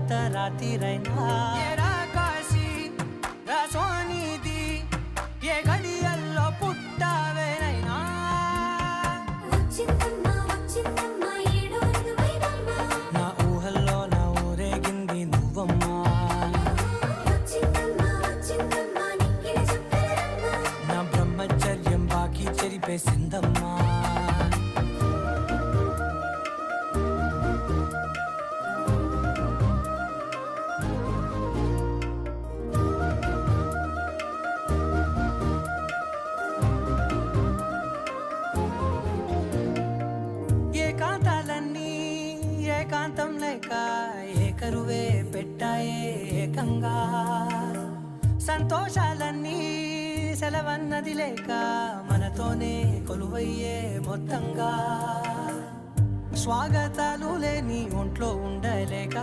అర్ధరాత్రిరైనా కాశీ రసోనిది ఏ గడియల్లో పుట్టావేనైనా నా ఊహల్లో నా ఊరేగింది నువ్వమ్మా నా బ్రహ్మచర్యం బాకీ చెరిపేసిందమ్మా ఏకాంతాలన్నీ ఏకాంతం లేక ఏకరువే పెట్టాయే ఏకంగా సంతోషాలన్నీ సెలవన్నది లేక మనతోనే కొలువయ్యే మొత్తంగా స్వాగతాలు లేని ఒంట్లో ఉండలేక